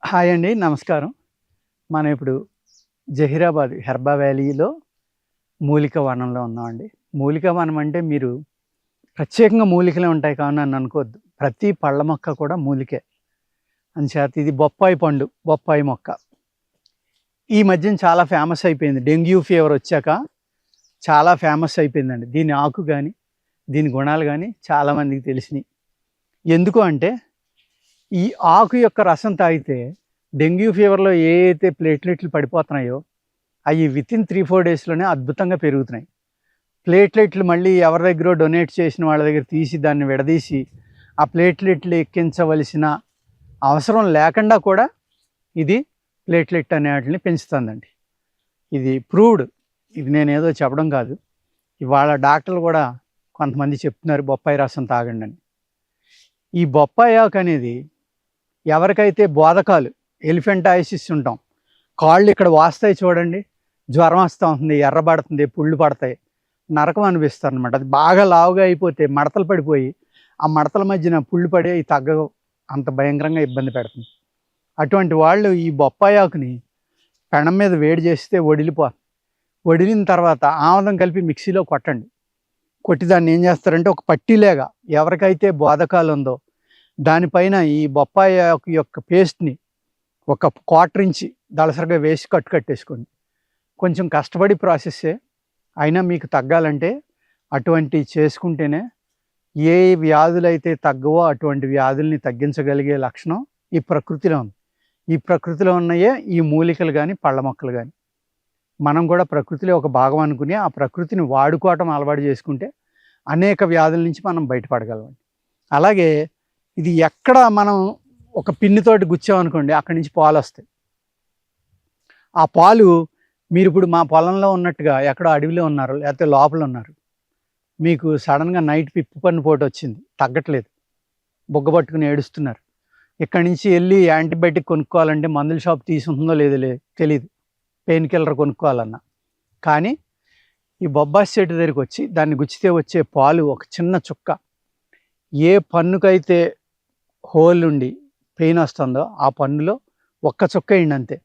Hi అండి. నమస్కారం. మనం ఇప్పుడు జహీరాబాద్ హెర్బా వ్యాలీలో మూలిక వనంలో ఉన్నామండి. మూలికా వనం అంటే మీరు ప్రత్యేకంగా మూలికలే ఉంటాయి కావున నన్ను అనుకోవద్దు. ప్రతి పళ్ళ మొక్క కూడా మూలికే. అందుచేత ఇది బొప్పాయి పండు, బొప్పాయి మొక్క. ఈ మధ్యన చాలా ఫేమస్ అయిపోయింది. డెంగ్యూ ఫీవర్ వచ్చాక చాలా ఫేమస్ అయిపోయిందండి. దీని ఆకు గాని, దీని గుణాలు గాని చాలామందికి తెలిసినాయి. ఎందుకు అంటే ఈ ఆకు యొక్క రసం తాగితే డెంగ్యూ ఫీవర్లో ఏ అయితే ప్లేట్లెట్లు పడిపోతున్నాయో అవి వితిన్ 3-4 డేస్లోనే అద్భుతంగా పెరుగుతున్నాయి. ప్లేట్లెట్లు మళ్ళీ ఎవరి దగ్గర డొనేట్ చేసిన వాళ్ళ దగ్గర తీసి దాన్ని విడదీసి ఆ ప్లేట్లెట్లు ఎక్కించవలసిన అవసరం లేకుండా కూడా ఇది ప్లేట్లెట్ అనే వాటిని పెంచుతుందండి. ఇది ప్రూవ్డ్. ఇది నేనేదో చెప్పడం కాదు. ఇవాళ డాక్టర్లు కూడా కొంతమంది చెప్తున్నారు బొప్పాయి రసం తాగండి అని. ఈ బొప్పాయి ఆకు అనేది ఎవరికైతే బోధకాలు, ఎలిఫెంటాయిసిస్ ఉంటాం, కాళ్ళు ఇక్కడ వాస్తాయి చూడండి, జ్వరం వస్తూ ఉంటుంది, ఎర్రబడుతుంది, పుళ్ళు పడతాయి, నరకం అనిపిస్తారు అనమాట. అది బాగా లావుగా అయిపోతే మడతలు పడిపోయి ఆ మడతల మధ్యన పుళ్ళు పడి అవి తగ్గవు, అంత భయంకరంగా ఇబ్బంది పెడుతుంది. అటువంటి వాళ్ళు ఈ బొప్పాయి ఆకుని పెనం మీద వేడి చేస్తే వడిలిన తర్వాత ఆముదం కలిపి మిక్సీలో కొట్టండి. కొట్టి దాన్ని ఏం చేస్తారంటే ఒక పట్టీలేగా ఎవరికైతే బోధకాలు ఉందో దానిపైన ఈ బొప్పాయి ఆకు యొక్క పేస్ట్ని ఒక 1/4 ఇంచి దళసరిగా వేసి కట్టేసుకోండి. కొంచెం కష్టపడి ప్రాసెస్సే అయినా మీకు తగ్గాలంటే అటువంటి చేసుకుంటేనే ఏ వ్యాధులైతే తగ్గవో అటువంటి వ్యాధుల్ని తగ్గించగలిగే లక్షణం ఈ ప్రకృతిలో ఉంది. ఈ ప్రకృతిలో ఉన్నాయే ఈ మూలికలు కానీ పళ్ళ మొక్కలు కానీ. మనం కూడా ప్రకృతిలో ఒక భాగం అనుకుని ఆ ప్రకృతిని వాడుకోవటం అలవాటు చేసుకుంటే అనేక వ్యాధుల నుంచి మనం బయటపడగలమండి. అలాగే ఇది ఎక్కడ మనం ఒక పిన్నితోటి గుచ్చామనుకోండి అక్కడి నుంచి పాలు వస్తాయి. ఆ పాలు మీరు ఇప్పుడు మా పొలంలో ఉన్నట్టుగా ఎక్కడో అడవిలో ఉన్నారు, లేకపోతే లోపల ఉన్నారు, మీకు సడన్గా నైట్ పిప్పు పన్ను పోటు వచ్చింది, తగ్గట్లేదు, బుగ్గ పట్టుకుని ఏడుస్తున్నారు, ఇక్కడి నుంచి వెళ్ళి యాంటీబయాటిక్ కొనుక్కోవాలంటే మందుల షాప్ తీసుకుంటుందో లేదో తెలియదు, పెయిన్ కిల్లర్ కొనుక్కోవాలన్నా. కానీ ఈ బొబ్బాయి చెట్టు దగ్గరికి వచ్చి దాన్ని గుచ్చితే వచ్చే పాలు ఒక చిన్న చుక్క, ఏ పన్నుకైతే హోల్ ఉండి పెయిన్ వస్తుందో ఆ పన్నులో ఒక్క చుక్క వేయండి అంతే.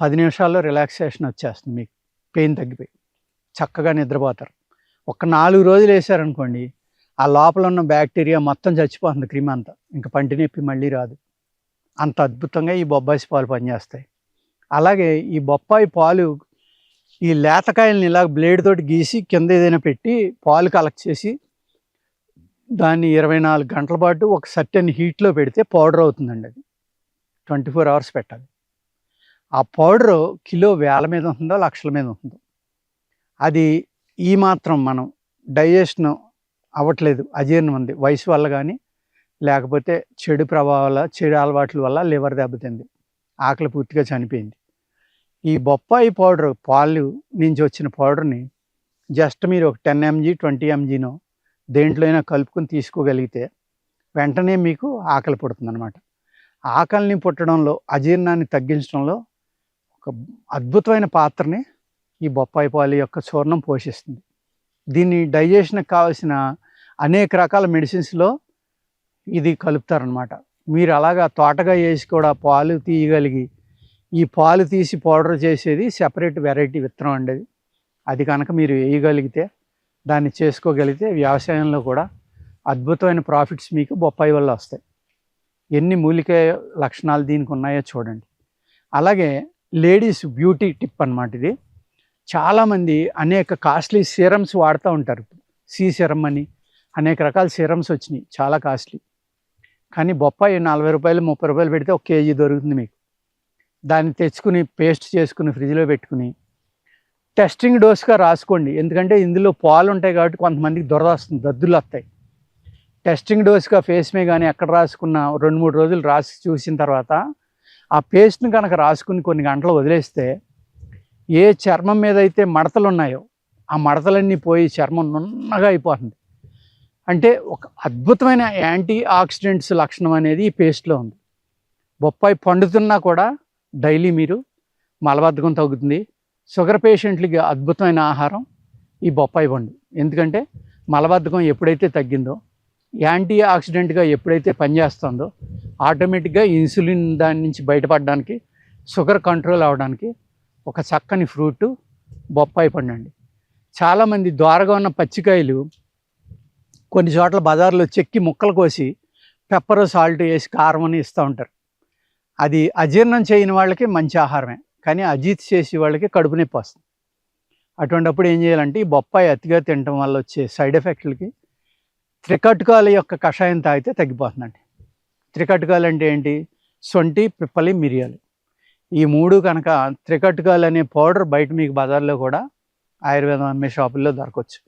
10 నిమిషాల్లో రిలాక్సేషన్ వచ్చేస్తుంది, మీకు పెయిన్ తగ్గిపోయి చక్కగా నిద్రపోతారు. ఒక 4 రోజులు వేసారనుకోండి ఆ లోపల ఉన్న బ్యాక్టీరియా మొత్తం చచ్చిపోతుంది, క్రిమి అంతా, ఇంకా పంటి నొప్పి మళ్ళీ రాదు. అంత అద్భుతంగా ఈ బొబ్బాయి పాలు పనిచేస్తాయి. అలాగే ఈ బొప్పాయి పాలు ఈ లేతకాయల్ని ఇలా బ్లేడ్ తోటి గీసి కింద ఏదైనా పెట్టి పాలు కలెక్ట్ చేసి దాన్ని 24 గంటల పాటు ఒక సర్టెన్ హీట్లో పెడితే పౌడర్ అవుతుందండి. అది 24 అవర్స్ పెట్టాలి. ఆ పౌడరు కిలో వేల మీద ఉంటుందో లక్షల మీద ఉంటుందో. అది ఈ మాత్రం మనం డైజెషన్ అవ్వట్లేదు, అజీర్ణం ఉంది, వయసు వల్ల కానీ లేకపోతే చెడు ప్రభావాల చెడు అలవాట్ల వల్ల లివర్ దెబ్బతింది, ఆకలి పూర్తిగా చనిపోయింది. ఈ బొప్పాయి పౌడర్ పాలు నుంచి వచ్చిన పౌడర్ని జస్ట్ మీరు ఒక 10 mg 20 mgనో దేంట్లో అయినా కలుపుకొని తీసుకోగలిగితే వెంటనే మీకు ఆకలి పుడుతుంది అనమాట. ఆకలిని పుట్టడంలో, అజీర్ణాన్ని తగ్గించడంలో ఒక అద్భుతమైన పాత్రని ఈ బొప్పాయి పాలు యొక్క చూర్ణం పోషిస్తుంది. దీన్ని డైజెషన్కి కావాల్సిన అనేక రకాల మెడిసిన్స్లో ఇది కలుపుతారనమాట. మీరు అలాగా తోటగా వేసి కూడా పాలు తీయగలిగి ఈ పాలు తీసి పౌడర్ చేసేది సెపరేట్ వెరైటీ విత్తనం అండి. అది కనుక మీరు వేయగలిగితే, దాన్ని చేసుకోగలిగితే వ్యవసాయంలో కూడా అద్భుతమైన ప్రాఫిట్స్ మీకు బొప్పాయి వల్ల వస్తాయి. ఎన్ని మూలిక లక్షణాలు దీనికి ఉన్నాయో చూడండి. అలాగే లేడీస్ బ్యూటీ టిప్ అన్నమాట ఇది. చాలామంది అనేక కాస్ట్లీ సీరమ్స్ వాడుతూ ఉంటారు. సీ సిరమ్ అని అనేక రకాల సీరమ్స్ వచ్చినాయి, చాలా కాస్ట్లీ. కానీ బొప్పాయి 40 రూపాయలు 30 రూపాయలు పెడితే 1 కేజీ దొరుకుతుంది మీకు. దాన్ని తెచ్చుకుని పేస్ట్ చేసుకుని ఫ్రిడ్జ్లో పెట్టుకుని టెస్టింగ్ డోస్గా రాసుకోండి. ఎందుకంటే ఇందులో పాలు ఉంటాయి కాబట్టి కొంతమందికి దురద వస్తుంది, దద్దులు వస్తాయి. టెస్టింగ్ డోస్గా ఫేస్ మీద కానీ ఎక్కడ రాసుకున్న 2-3 రోజులు రాసి చూసిన తర్వాత ఆ పేస్ట్ని కనుక రాసుకుని కొన్ని గంటలు వదిలేస్తే ఏ చర్మం మీద అయితే మడతలు ఉన్నాయో ఆ మడతలన్నీ పోయి చర్మం నున్నగా అయిపోతుంది. అంటే ఒక అద్భుతమైన యాంటీ ఆక్సిడెంట్స్ లక్షణం అనేది ఈ పేస్ట్లో ఉంది. బొప్పాయి పండుతున్నా కూడా డైలీ మీరు మలబద్ధకం తగ్గుతుంది. షుగర్ పేషెంట్లకి అద్భుతమైన ఆహారం ఈ బొప్పాయి పండు. ఎందుకంటే మలబద్ధకం ఎప్పుడైతే తగ్గిందో యాంటీ ఆక్సిడెంట్గా ఎప్పుడైతే పనిచేస్తుందో ఆటోమేటిక్గా ఇన్సులిన్ దాని నుంచి బయటపడడానికి, షుగర్ కంట్రోల్ అవ్వడానికి ఒక చక్కని ఫ్రూటు బొప్పాయి పండు అండి. చాలామంది దోరగా ఉన్న పచ్చికాయలు కొన్ని చోట్ల బజార్లో చెక్కి ముక్కలు కోసి పెప్పర్ సాల్ట్ వేసి కారం అని ఇస్తూ ఉంటారు. అది అజీర్ణం చేయని వాళ్ళకి మంచి ఆహారమే, కానీ అజీర్తి చేసే వాళ్ళకి కడుపు నొప్పి వస్తుంది. అటువంటిప్పుడు ఏం చేయాలంటే ఈ బొప్పాయి అతిగా తినటం వల్ల వచ్చే సైడ్ ఎఫెక్ట్లకి త్రికటుకాల యొక్క కషాయం తాగితే తగ్గిపోతుందండి. త్రికటుకాలు అంటే ఏంటి? సొంటి, పిప్పలి, మిరియాలు. ఈ 3 కనుక త్రికటుకాలు అనే పౌడర్ బయట మీకు బజార్లో కూడా ఆయుర్వేదం అమ్మే షాపుల్లో దొరకవచ్చు.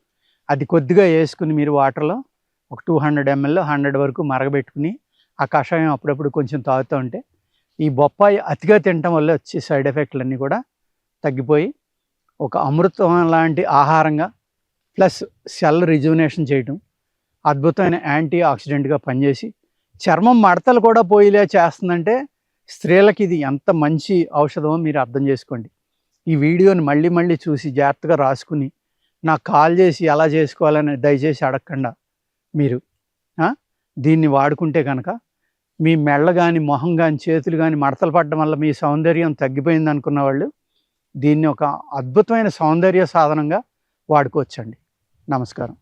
అది కొద్దిగా వేసుకుని మీరు వాటర్లో ఒక 200 ml 100 వరకు మరగబెట్టుకుని ఆ కషాయం అప్పుడప్పుడు కొంచెం తాగుతూ ఉంటే ఈ బొప్పాయి అతిగా తినటం వల్ల వచ్చే సైడ్ ఎఫెక్ట్లన్నీ కూడా తగ్గిపోయి ఒక అమృతం లాంటి ఆహారంగా ప్లస్ సెల్ రిజ్యువనేషన్ చేయటం, అద్భుతమైన యాంటీ ఆక్సిడెంట్గా పనిచేసి చర్మం మడతలు కూడా పోయేలా చేస్తుందంటే స్త్రీలకి ఇది ఎంత మంచి ఔషధమో మీరు అర్థం చేసుకోండి. ఈ వీడియోని మళ్ళీ మళ్ళీ చూసి జాగ్రత్తగా రాసుకుని నాకు కాల్ చేసి ఎలా చేసుకోవాలని దయచేసి అడగకుండా మీరు దీన్ని వాడుకుంటే కనుక మీ మెళ్ళ కానీ, మొహం కానీ, చేతులు కానీ మడతలు పడడం వల్ల మీ సౌందర్యం తగ్గిపోయింది అనుకున్న వాళ్ళు దీన్ని ఒక అద్భుతమైన సౌందర్య సాధనంగా వాడుకోవచ్చండి. నమస్కారం.